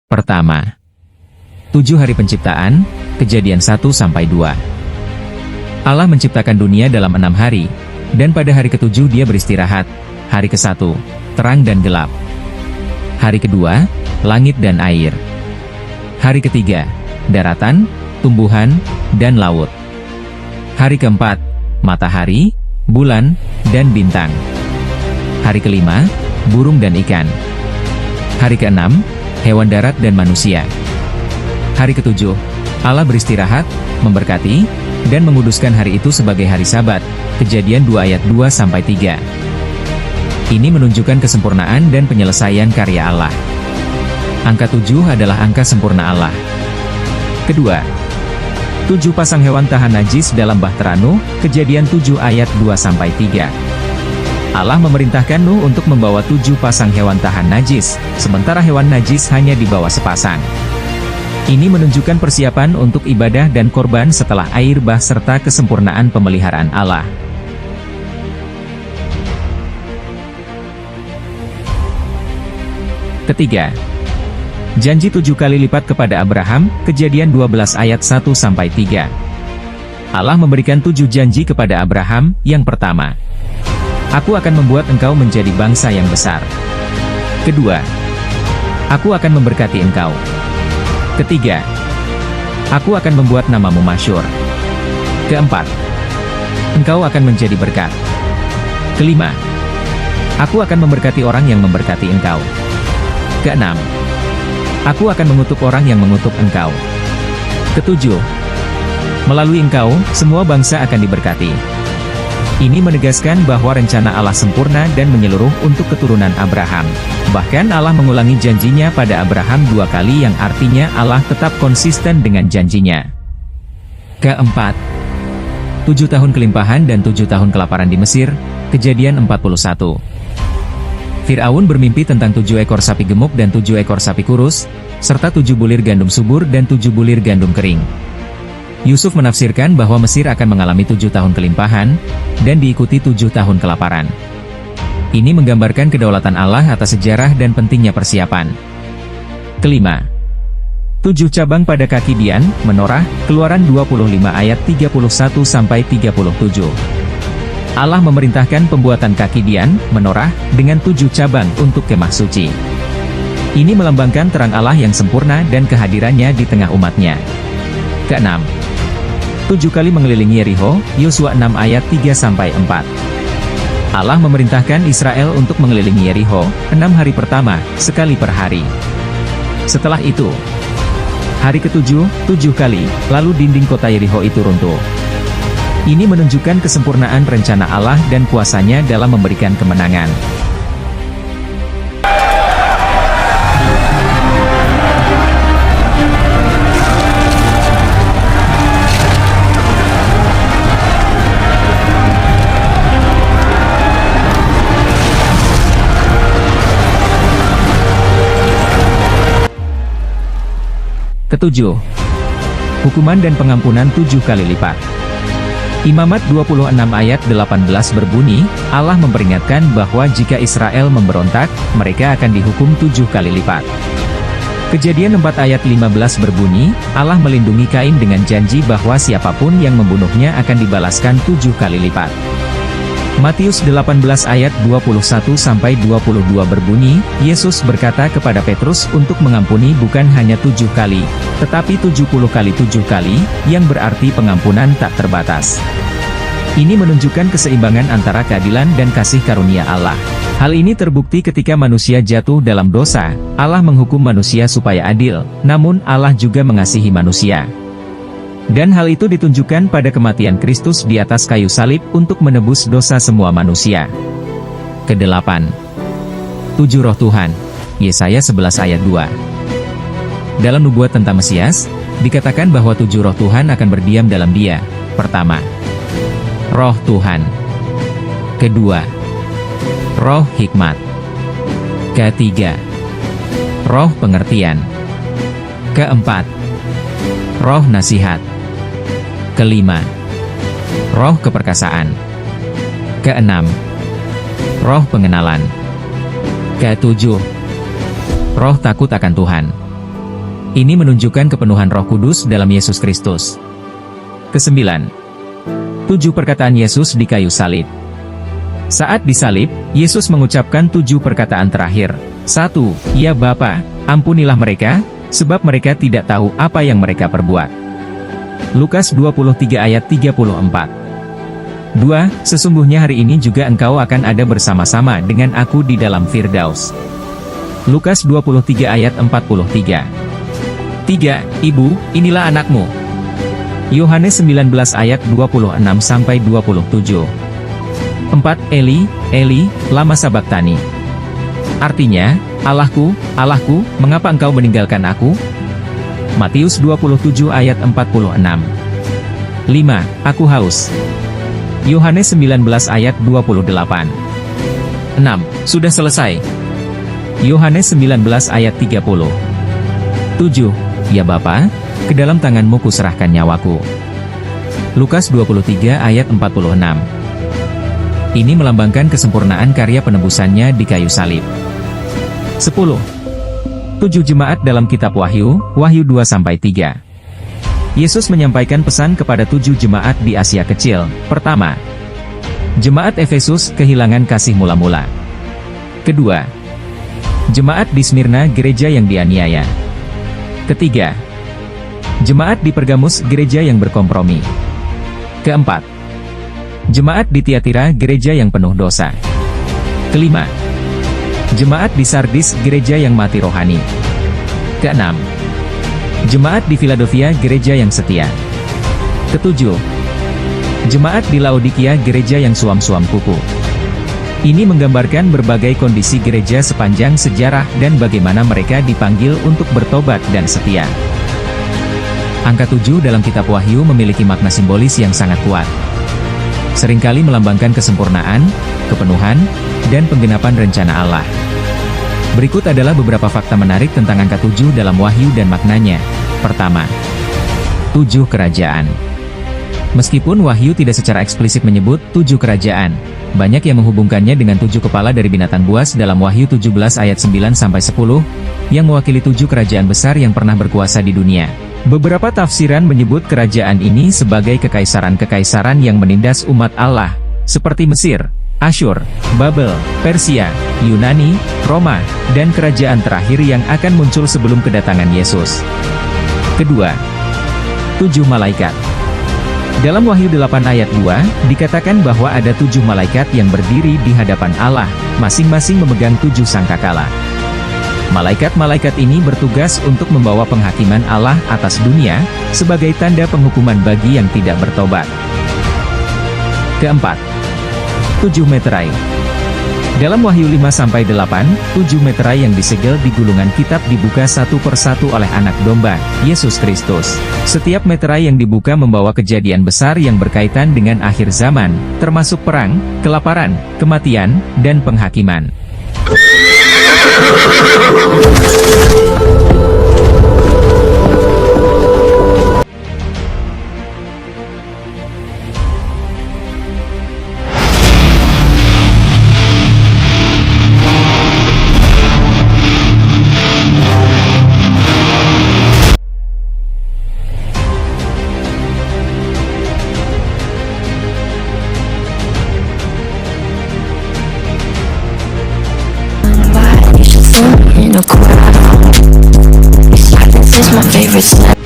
Pertama, 7 hari penciptaan, Kejadian 1-2. Allah menciptakan dunia dalam 6 hari, dan pada hari ke-7 dia beristirahat. Hari ke-1, terang dan gelap. Hari kedua, langit dan air. Hari ketiga, daratan, tumbuhan, dan laut. Hari keempat, matahari, bulan, dan bintang. Hari kelima, burung dan ikan. Hari keenam, hewan darat dan manusia. Hari ketujuh, Allah beristirahat, memberkati, dan menguduskan hari itu sebagai hari Sabat. Kejadian 2 ayat 2-3. Ini menunjukkan kesempurnaan dan penyelesaian karya Allah. Angka 7 adalah angka sempurna Allah. Kedua, 7 pasang hewan tahan najis dalam Bahtera Nuh, Kejadian 7 ayat 2-3. Allah memerintahkan Nuh untuk membawa 7 pasang hewan tahan najis, sementara hewan najis hanya dibawa sepasang. Ini menunjukkan persiapan untuk ibadah dan korban setelah air bah serta kesempurnaan pemeliharaan Allah. Ketiga, janji 7 kali lipat kepada Abraham, Kejadian 12 ayat 1-3. Allah memberikan 7 janji kepada Abraham. Yang pertama, aku akan membuat engkau menjadi bangsa yang besar. Kedua, aku akan memberkati engkau. Ketiga, aku akan membuat namamu masyhur. Keempat, engkau akan menjadi berkat. Kelima, aku akan memberkati orang yang memberkati engkau. Keenam, aku akan mengutuk orang yang mengutuk engkau. Ketujuh, melalui engkau, semua bangsa akan diberkati. Ini menegaskan bahwa rencana Allah sempurna dan menyeluruh untuk keturunan Abraham. Bahkan Allah mengulangi janjinya pada Abraham 2 kali yang artinya Allah tetap konsisten dengan janjinya. Keempat, 7 tahun kelimpahan dan 7 tahun kelaparan di Mesir, Kejadian 41. Fir'aun bermimpi tentang 7 ekor sapi gemuk dan 7 ekor sapi kurus, serta 7 bulir gandum subur dan 7 bulir gandum kering. Yusuf menafsirkan bahwa Mesir akan mengalami 7 tahun kelimpahan, dan diikuti 7 tahun kelaparan. Ini menggambarkan kedaulatan Allah atas sejarah dan pentingnya persiapan. Kelima, 7 cabang pada kaki Dian, menorah, Keluaran 25 ayat 31-37. Allah memerintahkan pembuatan kaki Dian, menorah, dengan 7 cabang untuk kemah suci. Ini melambangkan terang Allah yang sempurna dan kehadirannya di tengah umatnya. Keenam, 7 kali mengelilingi Yerikho, Yosua 6 ayat 3-4. Allah memerintahkan Israel untuk mengelilingi Yerikho, 6 hari pertama, sekali per hari. Setelah itu, hari ke-7, 7 kali, lalu dinding kota Yerikho itu runtuh. Ini menunjukkan kesempurnaan rencana Allah dan kuasanya dalam memberikan kemenangan. Ketujuh, hukuman dan pengampunan 7 kali lipat. Imamat 26 ayat 18 berbunyi, Allah memperingatkan bahwa jika Israel memberontak, mereka akan dihukum 7 kali lipat. Kejadian 4 ayat 15 berbunyi, Allah melindungi Kain dengan janji bahwa siapapun yang membunuhnya akan dibalaskan 7 kali lipat. Matius 18 ayat 21-22 berbunyi, Yesus berkata kepada Petrus untuk mengampuni bukan hanya 7 kali, tetapi 70 kali 7 kali, yang berarti pengampunan tak terbatas. Ini menunjukkan keseimbangan antara keadilan dan kasih karunia Allah. Hal ini terbukti ketika manusia jatuh dalam dosa, Allah menghukum manusia supaya adil, namun Allah juga mengasihi manusia. Dan hal itu ditunjukkan pada kematian Kristus di atas kayu salib untuk menebus dosa semua manusia. Kedelapan, 7 roh Tuhan, Yesaya 11 ayat 2. Dalam nubuat tentang Mesias, dikatakan bahwa 7 roh Tuhan akan berdiam dalam dia. Pertama, roh Tuhan. Kedua, roh hikmat. Ketiga, roh pengertian. Keempat, roh nasihat. Kelima, roh keperkasaan. Keenam, roh pengenalan. Ketujuh, roh takut akan Tuhan. Ini menunjukkan kepenuhan Roh Kudus dalam Yesus Kristus. Kesembilan, 7 perkataan Yesus di kayu salib. Saat disalib, Yesus mengucapkan 7 perkataan terakhir. 1. Ya Bapa, ampunilah mereka, sebab mereka tidak tahu apa yang mereka perbuat. Lukas 23 ayat 34. 2. Sesungguhnya hari ini juga engkau akan ada bersama-sama dengan aku di dalam Firdaus. Lukas 23 ayat 43. 3. Ibu, inilah anakmu. Yohanes 19 ayat 26-27. 4. Eli, Eli, lama sabaktani. Artinya, Allahku, Allahku, mengapa engkau meninggalkan aku? Matius 27 ayat 46. 5. Aku haus. Yohanes 19 ayat 28. 6. Sudah selesai. Yohanes 19 ayat 30. 7. Ya Bapa, ke dalam tanganmu kuserahkan nyawaku. Lukas 23 ayat 46. Ini melambangkan kesempurnaan karya penebusannya di kayu salib. 10. 7 jemaat dalam kitab Wahyu, Wahyu 2-3. Yesus menyampaikan pesan kepada 7 jemaat di Asia Kecil. Pertama, Jemaat Efesus kehilangan kasih mula-mula. Kedua, Jemaat di Smyrna gereja yang dianiaya. Ketiga, Jemaat di Pergamus gereja yang berkompromi. Keempat, Jemaat di Tiatira gereja yang penuh dosa. Kelima, Jemaat di Sardis gereja yang mati rohani. Keenam, Jemaat di Philadelphia gereja yang setia. Ketujuh, Jemaat di Laodikia gereja yang suam-suam kuku. Ini menggambarkan berbagai kondisi gereja sepanjang sejarah dan bagaimana mereka dipanggil untuk bertobat dan setia. Angka 7 dalam kitab Wahyu memiliki makna simbolis yang sangat kuat. Seringkali melambangkan kesempurnaan, kepenuhan, dan penggenapan rencana Allah. Berikut adalah beberapa fakta menarik tentang angka 7 dalam Wahyu dan maknanya. Pertama, 7 kerajaan. Meskipun Wahyu tidak secara eksplisit menyebut 7 kerajaan, banyak yang menghubungkannya dengan 7 kepala dari binatang buas dalam Wahyu 17 ayat 9-10, yang mewakili 7 kerajaan besar yang pernah berkuasa di dunia. Beberapa tafsiran menyebut kerajaan ini sebagai kekaisaran-kekaisaran yang menindas umat Allah, seperti Mesir, Asyur, Babel, Persia, Yunani, Roma, dan kerajaan terakhir yang akan muncul sebelum kedatangan Yesus. Kedua, 7 malaikat. Dalam Wahyu 8 ayat 2, dikatakan bahwa ada 7 malaikat yang berdiri di hadapan Allah, masing-masing memegang 7 sangkakala. Malaikat-malaikat ini bertugas untuk membawa penghakiman Allah atas dunia, sebagai tanda penghukuman bagi yang tidak bertobat. Keempat, 7 meterai. Dalam Wahyu 5-8, 7 meterai yang disegel di gulungan kitab dibuka satu persatu oleh anak domba, Yesus Kristus. Setiap meterai yang dibuka membawa kejadian besar yang berkaitan dengan akhir zaman, termasuk perang, kelaparan, kematian, dan penghakiman. In a crowd, silence is my favorite snack.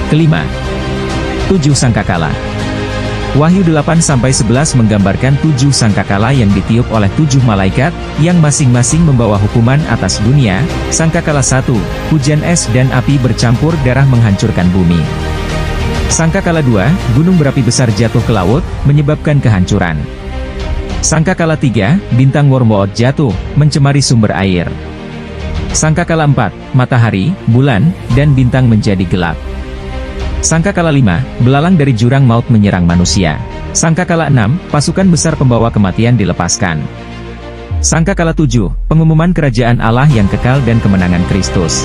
Kelima, 7 sangkakala. Wahyu 8-11 menggambarkan 7 sangkakala yang ditiup oleh 7 malaikat, yang masing-masing membawa hukuman atas dunia. Sangkakala 1, hujan es dan api bercampur darah menghancurkan bumi. Sangkakala 2, gunung berapi besar jatuh ke laut, menyebabkan kehancuran. Sangkakala 3, bintang wormwood jatuh, mencemari sumber air. Sangkakala 4, matahari, bulan, dan bintang menjadi gelap. Sangkakala 5, belalang dari jurang maut menyerang manusia. Sangkakala 6, pasukan besar pembawa kematian dilepaskan. Sangkakala 7, pengumuman kerajaan Allah yang kekal dan kemenangan Kristus.